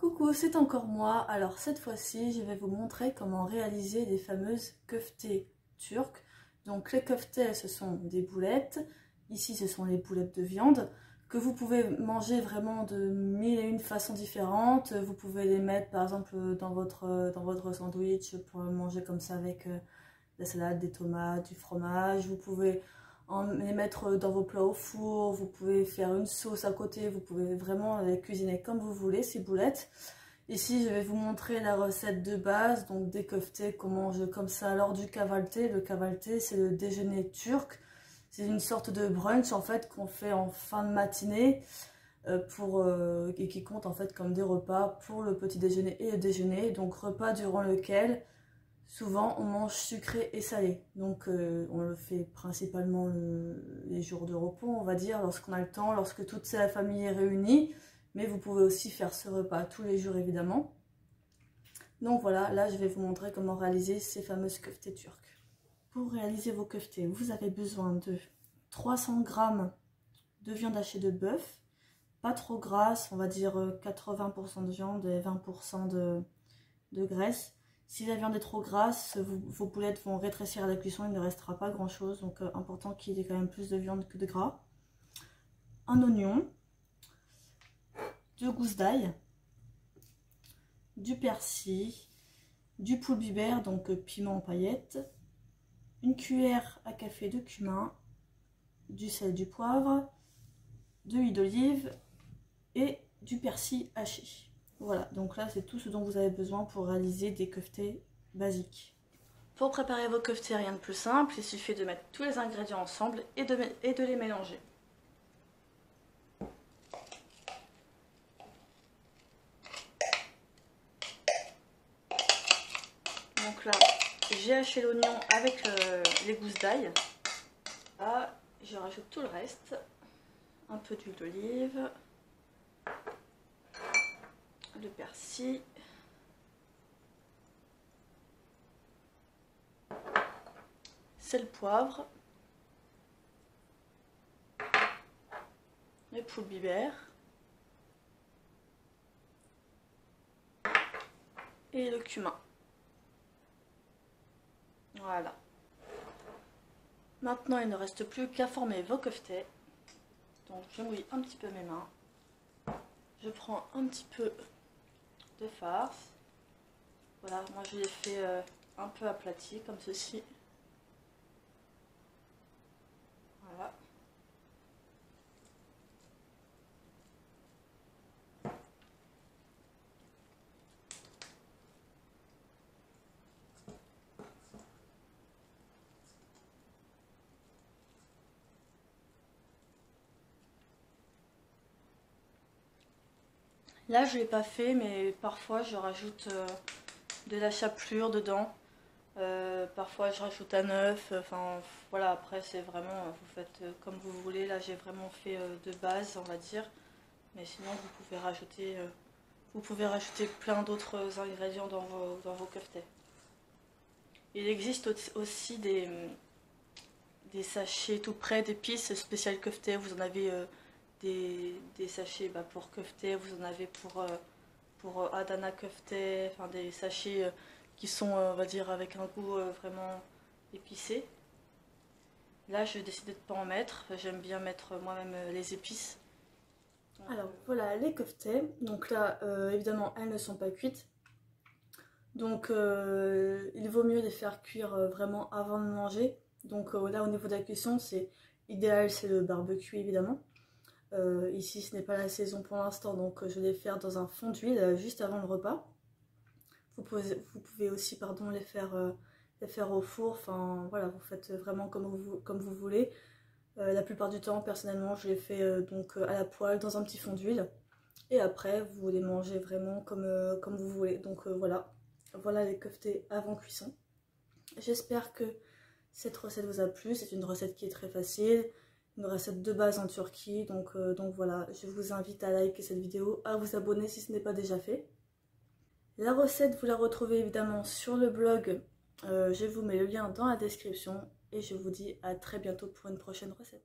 Coucou, c'est encore moi. Alors cette fois-ci, je vais vous montrer comment réaliser les fameuses köfte turques. Donc les köfte, ce sont des boulettes. Ici, ce sont les boulettes de viande que vous pouvez manger vraiment de mille et une façons différentes. Vous pouvez les mettre par exemple dans votre sandwich pour manger comme ça avec la salade, des tomates, du fromage. Vous pouvez les mettre dans vos plats au four, vous pouvez faire une sauce à côté, vous pouvez vraiment les cuisiner comme vous voulez, ces boulettes. Ici, je vais vous montrer la recette de base, donc des köfte qu'on mange comme ça lors du kahvaltı. Le kahvaltı, c'est le déjeuner turc. C'est une sorte de brunch en fait qu'on fait en fin de matinée et qui compte en fait comme des repas pour le petit déjeuner et le déjeuner. Donc repas durant lequel souvent on mange sucré et salé, donc on le fait principalement les jours de repos, on va dire, lorsqu'on a le temps, lorsque toute la famille est réunie, mais vous pouvez aussi faire ce repas tous les jours évidemment. Donc voilà, là je vais vous montrer comment réaliser ces fameuses köfte turques. Pour réaliser vos köfte, vous avez besoin de 300 g de viande hachée de bœuf, pas trop grasse, on va dire 80% de viande et 20% de graisse. Si la viande est trop grasse, vos boulettes vont rétrécir à la cuisson, il ne restera pas grand chose, donc important qu'il y ait quand même plus de viande que de gras. Un oignon, 2 gousses d'ail, du persil, du poulbiber, donc piment en paillettes, une cuillère à café de cumin, du sel, du poivre, de l'huile d'olive et du persil haché. Voilà, donc là c'est tout ce dont vous avez besoin pour réaliser des köfte basiques. Pour préparer vos köfte, rien de plus simple, il suffit de mettre tous les ingrédients ensemble et de les mélanger. Donc là, j'ai haché l'oignon avec les gousses d'ail. Là, je rajoute tout le reste. Un peu d'huile d'olive. Le persil, sel, poivre, le poulbiber et le cumin. Voilà. Maintenant, il ne reste plus qu'à former vos köfte. Donc, je mouille un petit peu mes mains. Je prends un petit peu de farce. Voilà, moi je l'ai fait un peu aplati comme ceci. Voilà. Là je ne l'ai pas fait, mais parfois je rajoute de la chapelure dedans. Parfois je rajoute un œuf, enfin voilà, après c'est vraiment, vous faites comme vous voulez. Là j'ai vraiment fait de base, on va dire, mais sinon vous pouvez rajouter plein d'autres ingrédients dans vos köfte. Il existe aussi des sachets tout prêts d'épices spéciales köfte. Vous en avez des sachets pour köfte, vous en avez pour Adana köfte, enfin des sachets qui sont, on va dire, avec un goût vraiment épicé. Là, je décidé de ne pas en mettre. J'aime bien mettre moi-même les épices. Alors voilà les köfte. Donc là, évidemment, elles ne sont pas cuites. Donc il vaut mieux les faire cuire vraiment avant de manger. Donc là, au niveau de la cuisson, c'est idéal, c'est le barbecue évidemment. Ici, ce n'est pas la saison pour l'instant, donc je vais les faire dans un fond d'huile juste avant le repas. Vous pouvez aussi les faire au four, enfin voilà, vous faites vraiment comme vous voulez. La plupart du temps, personnellement, je les fais donc à la poêle dans un petit fond d'huile. Et après, vous les mangez vraiment comme vous voulez. Donc voilà les köfte avant cuisson. J'espère que cette recette vous a plu. C'est une recette qui est très facile, une recette de base en Turquie. Donc voilà, je vous invite à liker cette vidéo, à vous abonner si ce n'est pas déjà fait. La recette, vous la retrouvez évidemment sur le blog, je vous mets le lien dans la description et je vous dis à très bientôt pour une prochaine recette.